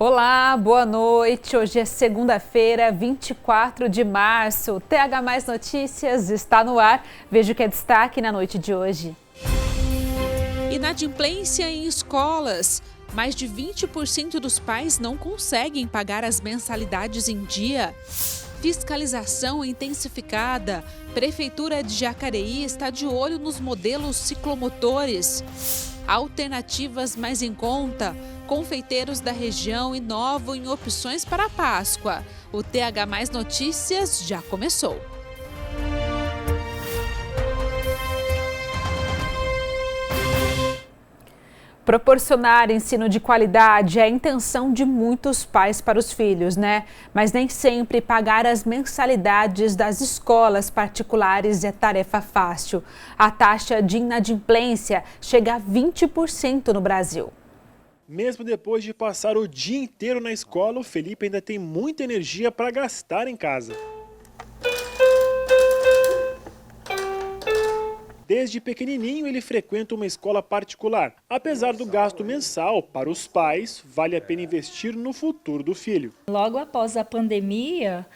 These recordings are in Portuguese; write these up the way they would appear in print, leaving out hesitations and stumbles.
Olá, boa noite. Hoje é segunda-feira, 24 de março. O TH Mais Notícias está no ar. Veja o que é destaque na noite de hoje. Inadimplência em escolas. Mais de 20% dos pais não conseguem pagar as mensalidades em dia. Fiscalização intensificada. Prefeitura de Jacareí está de olho nos modelos ciclomotores. Alternativas mais em conta. Confeiteiros da região inovam em opções para a Páscoa. O TH Mais Notícias já começou. Proporcionar ensino de qualidade é a intenção de muitos pais para os filhos, né? Mas nem sempre pagar as mensalidades das escolas particulares é tarefa fácil. A taxa de inadimplência chega a 20% no Brasil. Mesmo depois de passar o dia inteiro na escola, o Felipe ainda tem muita energia para gastar em casa. Desde pequenininho, ele frequenta uma escola particular. Apesar do gasto mensal, para os pais, vale a pena investir no futuro do filho. Logo após a pandemia,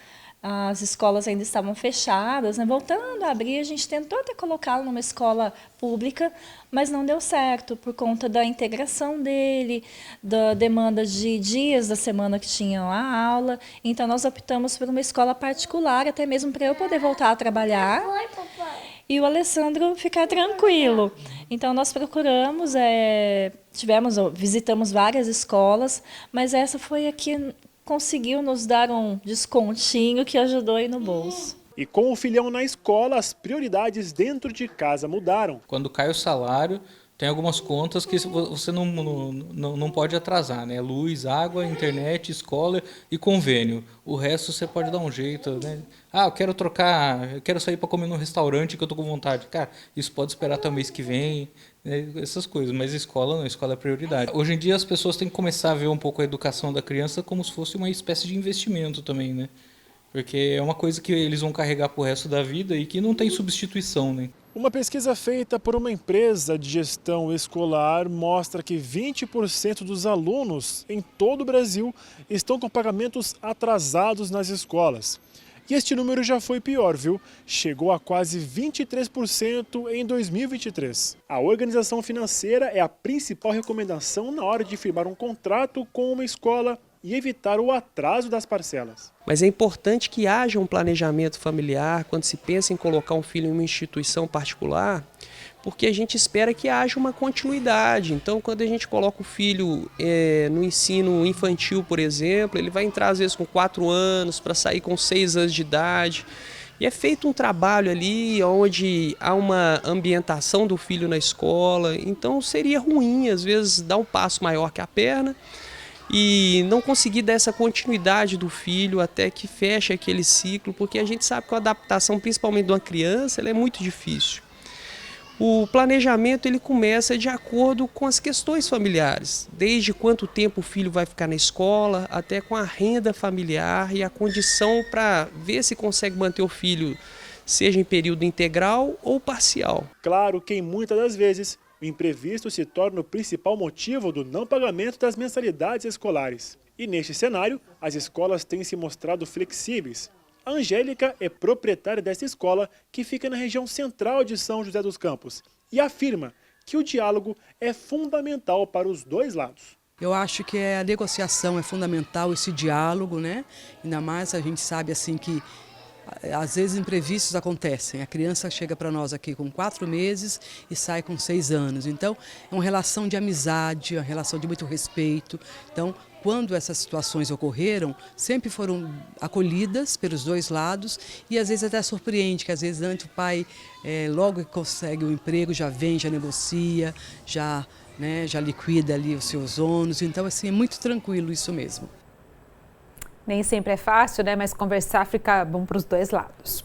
as escolas ainda estavam fechadas, né? Voltando a abrir, a gente tentou até colocá-lo numa escola pública, mas não deu certo por conta da integração dele, da demanda de dias da semana que tinham a aula. Então nós optamos por uma escola particular, até mesmo para eu poder voltar a trabalhar. Oi, papai. E o Alessandro ficar tranquilo. Então nós procuramos, visitamos várias escolas, mas essa foi a que conseguiu nos dar um descontinho que ajudou aí no bolso. E com o filhão na escola, as prioridades dentro de casa mudaram. Quando cai o salário, tem algumas contas que você não pode atrasar, né? Luz, água, internet, escola e convênio. O resto você pode dar um jeito, né? Ah, eu quero sair para comer num restaurante que eu tô com vontade. Cara, isso pode esperar até o mês que vem, né? Essas coisas. Mas escola não, escola é prioridade. Hoje em dia as pessoas têm que começar a ver um pouco a educação da criança como se fosse uma espécie de investimento também, né? Porque é uma coisa que eles vão carregar pro resto da vida e que não tem substituição, né? Uma pesquisa feita por uma empresa de gestão escolar mostra que 20% dos alunos em todo o Brasil estão com pagamentos atrasados nas escolas. E este número já foi pior, viu? Chegou a quase 23% em 2023. A organização financeira é a principal recomendação na hora de firmar um contrato com uma escola e evitar o atraso das parcelas. Mas é importante que haja um planejamento familiar quando se pensa em colocar um filho em uma instituição particular, porque a gente espera que haja uma continuidade. Então, quando a gente coloca o filho no ensino infantil, por exemplo, ele vai entrar às vezes com 4 anos para sair com 6 anos de idade. E é feito um trabalho ali onde há uma ambientação do filho na escola. Então, seria ruim, às vezes, dar um passo maior que a perna e não conseguir dar essa continuidade do filho até que feche aquele ciclo, porque a gente sabe que a adaptação, principalmente de uma criança, ela é muito difícil. O planejamento ele começa de acordo com as questões familiares, desde quanto tempo o filho vai ficar na escola, até com a renda familiar e a condição para ver se consegue manter o filho, seja em período integral ou parcial. Claro que muitas das vezes o imprevisto se torna o principal motivo do não pagamento das mensalidades escolares. E neste cenário, as escolas têm se mostrado flexíveis. A Angélica é proprietária dessa escola que fica na região central de São José dos Campos e afirma que o diálogo é fundamental para os dois lados. Eu acho que a negociação é fundamental, esse diálogo, né? Ainda mais a gente sabe assim que às vezes imprevistos acontecem. A criança chega para nós aqui com 4 meses e sai com 6 anos. Então, é uma relação de amizade, uma relação de muito respeito. Então, quando essas situações ocorreram, sempre foram acolhidas pelos dois lados e às vezes até surpreende, que às vezes antes o pai, logo que consegue o emprego, já vem, já negocia, já liquida ali os seus ônus. Então, assim, é muito tranquilo isso mesmo. Nem sempre é fácil, né? Mas conversar fica bom para os dois lados.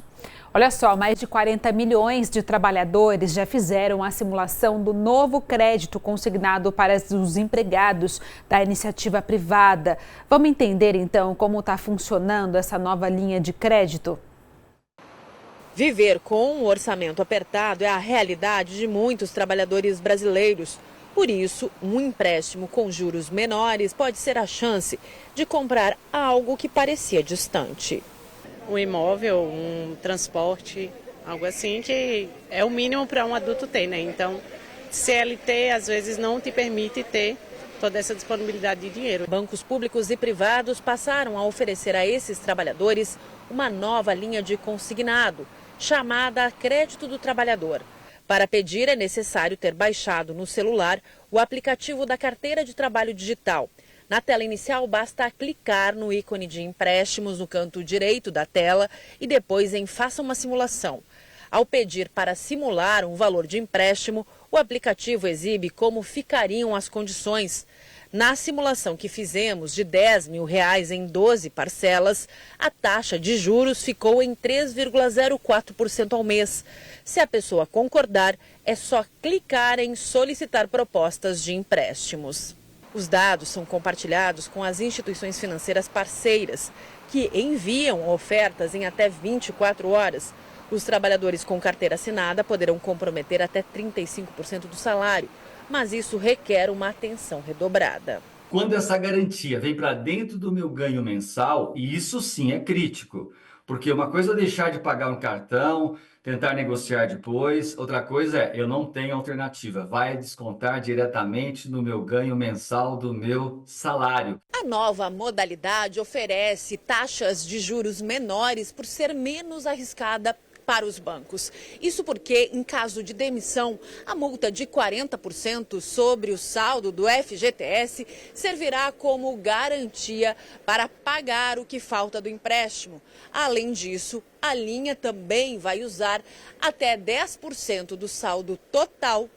Olha só, mais de 40 milhões de trabalhadores já fizeram a simulação do novo crédito consignado para os empregados da iniciativa privada. Vamos entender então como está funcionando essa nova linha de crédito? Viver com um orçamento apertado é a realidade de muitos trabalhadores brasileiros. Por isso, um empréstimo com juros menores pode ser a chance de comprar algo que parecia distante. Um imóvel, um transporte, algo assim que é o mínimo para um adulto ter, né? Então, CLT às vezes não te permite ter toda essa disponibilidade de dinheiro. Bancos públicos e privados passaram a oferecer a esses trabalhadores uma nova linha de consignado, chamada Crédito do Trabalhador. Para pedir, é necessário ter baixado no celular o aplicativo da carteira de trabalho digital. Na tela inicial, basta clicar no ícone de empréstimos no canto direito da tela e depois em Faça uma simulação. Ao pedir para simular um valor de empréstimo, o aplicativo exibe como ficariam as condições. Na simulação que fizemos de R$10 mil em 12 parcelas, a taxa de juros ficou em 3,04% ao mês. Se a pessoa concordar, é só clicar em solicitar propostas de empréstimos. Os dados são compartilhados com as instituições financeiras parceiras, que enviam ofertas em até 24 horas. Os trabalhadores com carteira assinada poderão comprometer até 35% do salário, mas isso requer uma atenção redobrada. Quando essa garantia vem para dentro do meu ganho mensal, e isso sim é crítico, porque uma coisa é deixar de pagar um cartão, tentar negociar depois, outra coisa é eu não tenho alternativa, vai descontar diretamente no meu ganho mensal do meu salário. A nova modalidade oferece taxas de juros menores por ser menos arriscada para os bancos. Isso porque, em caso de demissão, a multa de 40% sobre o saldo do FGTS servirá como garantia para pagar o que falta do empréstimo. Além disso, a linha também vai usar até 10% do saldo total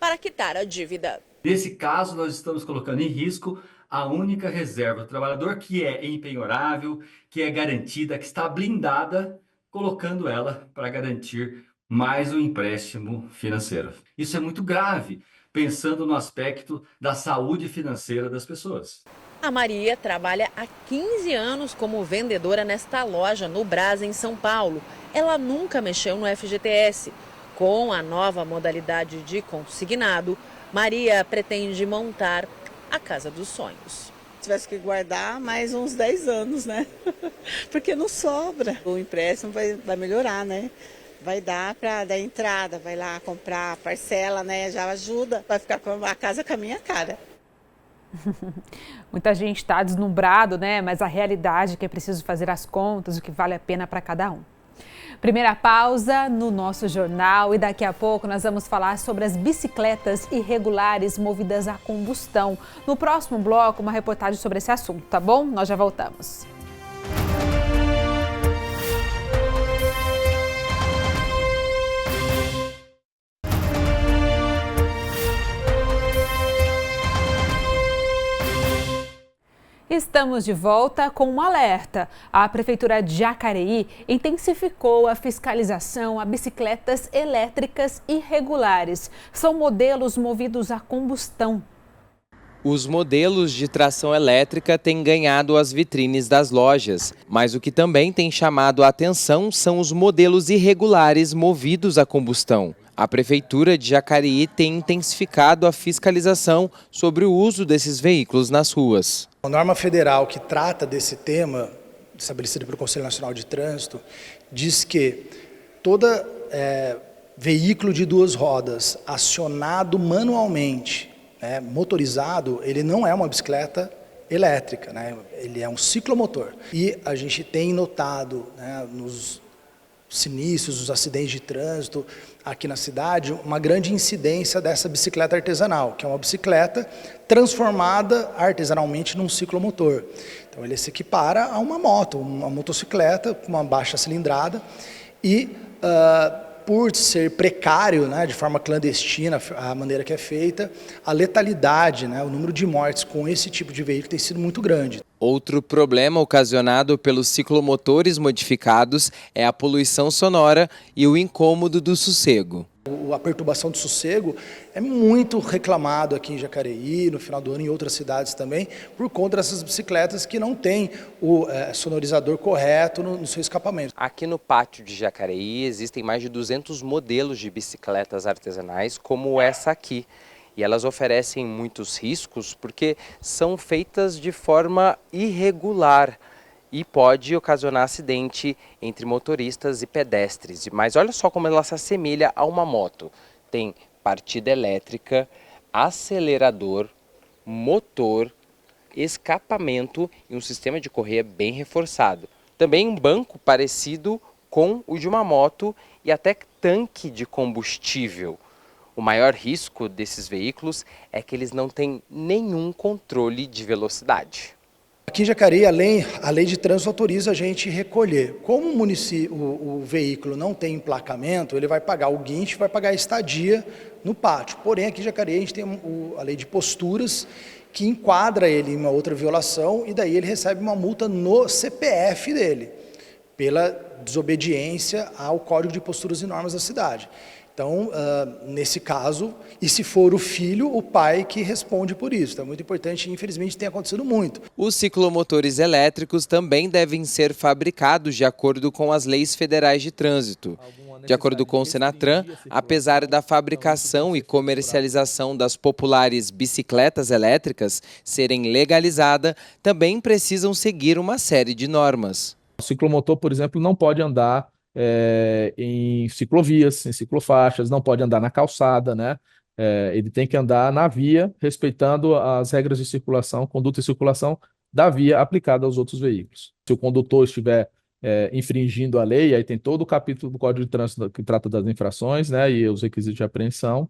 para quitar a dívida. Nesse caso, nós estamos colocando em risco a única reserva do trabalhador, que é impenhorável, que é garantida, que está blindada, colocando ela para garantir mais um empréstimo financeiro. Isso é muito grave, pensando no aspecto da saúde financeira das pessoas. A Maria trabalha há 15 anos como vendedora nesta loja no Brás, em São Paulo. Ela nunca mexeu no FGTS. Com a nova modalidade de consignado, Maria pretende montar a casa dos sonhos. Tivesse que guardar mais uns 10 anos, né? Porque não sobra. O empréstimo vai melhorar, né? Vai dar para dar entrada, vai lá comprar parcela, né? Já ajuda, vai ficar com a casa com a minha cara. Muita gente está deslumbrado, né? Mas a realidade é que é preciso fazer as contas, o que vale a pena para cada um. Primeira pausa no nosso jornal e daqui a pouco nós vamos falar sobre as bicicletas irregulares movidas a combustão. No próximo bloco, uma reportagem sobre esse assunto, tá bom? Nós já voltamos. Estamos de volta com um alerta. A Prefeitura de Jacareí intensificou a fiscalização a bicicletas elétricas irregulares. São modelos movidos a combustão. Os modelos de tração elétrica têm ganhado as vitrines das lojas, mas o que também tem chamado a atenção são os modelos irregulares movidos a combustão. A Prefeitura de Jacareí tem intensificado a fiscalização sobre o uso desses veículos nas ruas. A norma federal que trata desse tema, estabelecida pelo Conselho Nacional de Trânsito, diz que todo veículo de duas rodas acionado manualmente, motorizado, ele não é uma bicicleta elétrica, ele é um ciclomotor. E a gente tem notado nos sinistros, nos acidentes de trânsito aqui na cidade, uma grande incidência dessa bicicleta artesanal, que é uma bicicleta transformada artesanalmente num ciclomotor. Então ele se equipara a uma moto, uma motocicleta com uma baixa cilindrada e por ser precário, de forma clandestina, a maneira que é feita, a letalidade, o número de mortes com esse tipo de veículo tem sido muito grande. Outro problema ocasionado pelos ciclomotores modificados é a poluição sonora e o incômodo do sossego. A perturbação do sossego é muito reclamado aqui em Jacareí, no final do ano em outras cidades também, por conta dessas bicicletas que não têm o sonorizador correto no seu escapamento. Aqui no pátio de Jacareí existem mais de 200 modelos de bicicletas artesanais como essa aqui. E elas oferecem muitos riscos porque são feitas de forma irregular e pode ocasionar acidente entre motoristas e pedestres. Mas olha só como ela se assemelha a uma moto. Tem partida elétrica, acelerador, motor, escapamento e um sistema de correia bem reforçado. Também um banco parecido com o de uma moto e até tanque de combustível. O maior risco desses veículos é que eles não têm nenhum controle de velocidade. Aqui em Jacareí, a lei de trânsito autoriza a gente recolher. Como o veículo não tem emplacamento, ele vai pagar o guincho, vai pagar a estadia no pátio. Porém, aqui em Jacareí a gente tem a lei de posturas que enquadra ele em uma outra violação e daí ele recebe uma multa no CPF dele, pela desobediência ao Código de Posturas e Normas da cidade. Então, nesse caso, e se for o filho, o pai que responde por isso. Então é muito importante, infelizmente tem acontecido muito. Os ciclomotores elétricos também devem ser fabricados de acordo com as leis federais de trânsito. De acordo com o Senatran, apesar da fabricação e comercialização das populares bicicletas elétricas serem legalizadas, também precisam seguir uma série de normas. O ciclomotor, por exemplo, não pode andar em ciclovias, em ciclofaixas, não pode andar na calçada, né? Ele tem que andar na via, respeitando as regras de circulação, conduta e circulação da via aplicada aos outros veículos. Se o condutor estiver infringindo a lei, aí tem todo o capítulo do Código de Trânsito que trata das infrações, né, e os requisitos de apreensão,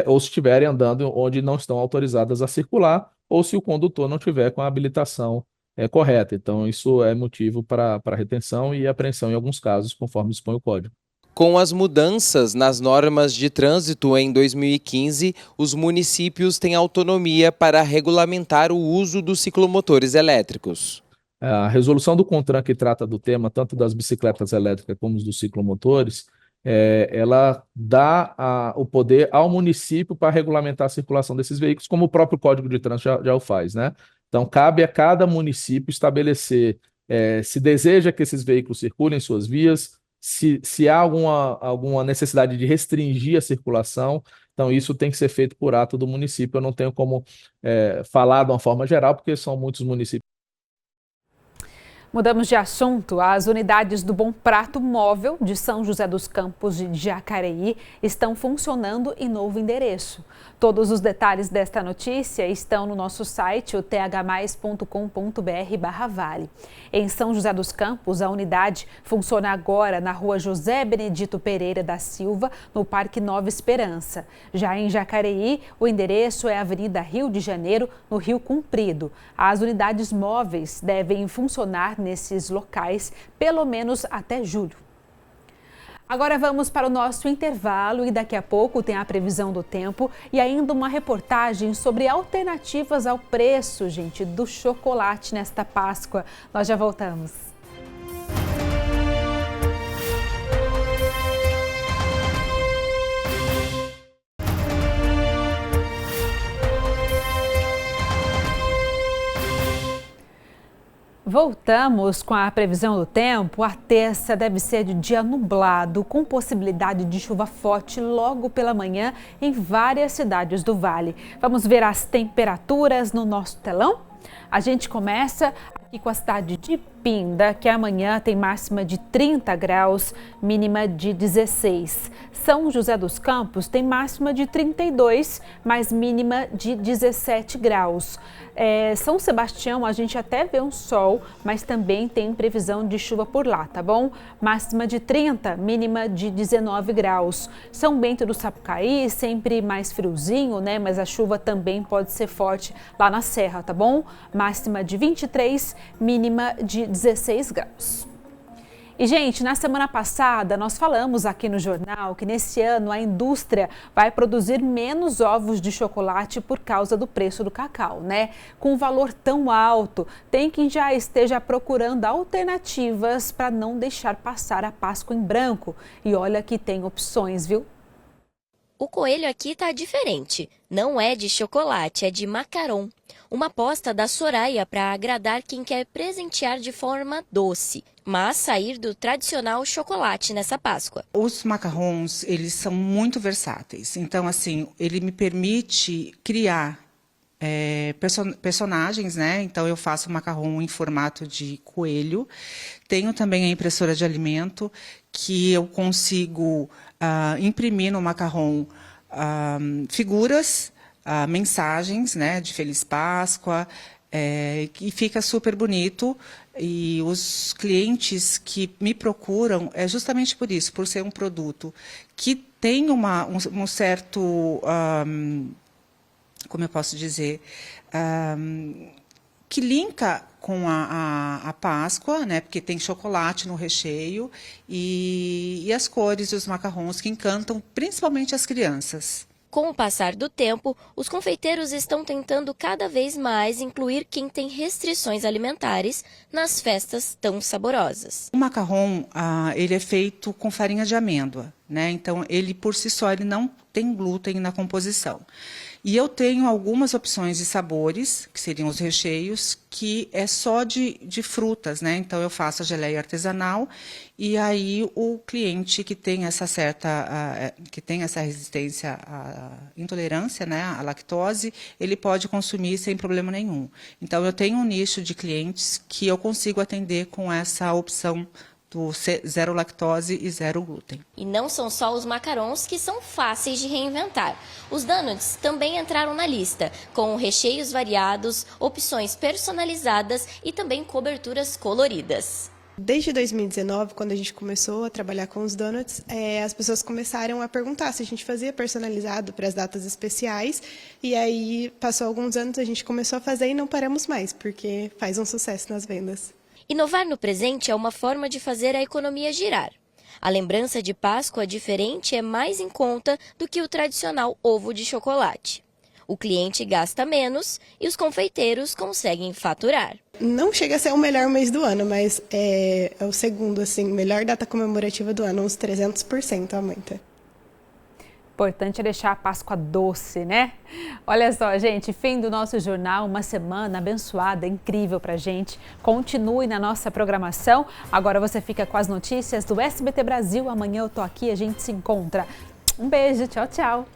ou se estiverem andando onde não estão autorizadas a circular, ou se o condutor não tiver com a habilitação correta. Então, isso é motivo para retenção e apreensão em alguns casos, conforme dispõe o Código. Com as mudanças nas normas de trânsito em 2015, os municípios têm autonomia para regulamentar o uso dos ciclomotores elétricos. A resolução do CONTRAN, que trata do tema tanto das bicicletas elétricas como dos ciclomotores, ela dá o poder ao município para regulamentar a circulação desses veículos, como o próprio Código de Trânsito já o faz, né? Então, cabe a cada município estabelecer se deseja que esses veículos circulem em suas vias, se há alguma necessidade de restringir a circulação. Então, isso tem que ser feito por ato do município. Eu não tenho como falar de uma forma geral, porque são muitos municípios. Mudamos de assunto. As unidades do Bom Prato Móvel de São José dos Campos de Jacareí estão funcionando em novo endereço. Todos os detalhes desta notícia estão no nosso site, o thmais.com.br/vale. Em São José dos Campos, a unidade funciona agora na rua José Benedito Pereira da Silva, no Parque Nova Esperança. Já em Jacareí, o endereço é a Avenida Rio de Janeiro, no Rio Comprido. As unidades móveis devem funcionar nesses locais pelo menos até julho. Agora vamos para o nosso intervalo e daqui a pouco tem a previsão do tempo e ainda uma reportagem sobre alternativas ao preço, gente, do chocolate nesta Páscoa. Nós já voltamos. Voltamos com a previsão do tempo. A terça deve ser de dia nublado, com possibilidade de chuva forte logo pela manhã em várias cidades do Vale. Vamos ver as temperaturas no nosso telão? A gente começa aqui com a cidade de Pinda, que amanhã tem máxima de 30 graus, mínima de 16. São José dos Campos tem máxima de 32, mas mínima de 17 graus. São Sebastião, a gente até vê um sol, mas também tem previsão de chuva por lá, tá bom? Máxima de 30, mínima de 19 graus. São Bento do Sapucaí, sempre mais friozinho, né? Mas a chuva também pode ser forte lá na Serra, tá bom? Máxima de 23, mínima de 16 graus. E, gente, na semana passada nós falamos aqui no jornal que nesse ano a indústria vai produzir menos ovos de chocolate por causa do preço do cacau, né? Com um valor tão alto, tem quem já esteja procurando alternativas para não deixar passar a Páscoa em branco. E olha que tem opções, viu? O coelho aqui tá diferente. Não é de chocolate, é de macaron. uma aposta da Soraya para agradar quem quer presentear de forma doce, mas sair do tradicional chocolate nessa Páscoa. Os macarrons, eles são muito versáteis. Então, assim, ele me permite criar personagens, né? Então, eu faço macarrão em formato de coelho. Tenho também a impressora de alimento, que eu consigo imprimir no macarrão figuras, mensagens, né, de Feliz Páscoa, e fica super bonito. E os clientes que me procuram é justamente por isso, por ser um produto que tem um certo, como eu posso dizer, que linka com a Páscoa, né, porque tem chocolate no recheio, e as cores e os macarrons que encantam principalmente as crianças. Com o passar do tempo, os confeiteiros estão tentando cada vez mais incluir quem tem restrições alimentares nas festas tão saborosas. O macarrão, ele é feito com farinha de amêndoa, né? Então, ele por si só ele não tem glúten na composição. E eu tenho algumas opções de sabores, que seriam os recheios, que é só de frutas, né? Então, eu faço a geleia artesanal e aí o cliente que tem essa resistência à intolerância, né, à lactose, ele pode consumir sem problema nenhum. Então, eu tenho um nicho de clientes que eu consigo atender com essa opção do zero lactose e zero glúten. E não são só os macarons que são fáceis de reinventar. Os donuts também entraram na lista, com recheios variados, opções personalizadas e também coberturas coloridas. Desde 2019, quando a gente começou a trabalhar com os donuts, as pessoas começaram a perguntar se a gente fazia personalizado para as datas especiais. E aí, passou alguns anos, a gente começou a fazer e não paramos mais, porque faz um sucesso nas vendas. Inovar no presente é uma forma de fazer a economia girar. A lembrança de Páscoa diferente é mais em conta do que o tradicional ovo de chocolate. O cliente gasta menos e os confeiteiros conseguem faturar. Não chega a ser o melhor mês do ano, mas é o segundo, assim, melhor data comemorativa do ano, uns 300% aumenta. Importante é deixar a Páscoa doce, né? Olha só, gente, fim do nosso jornal, uma semana abençoada, incrível pra gente. Continue na nossa programação. Agora você fica com as notícias do SBT Brasil. Amanhã eu tô aqui, a gente se encontra. Um beijo, tchau, tchau.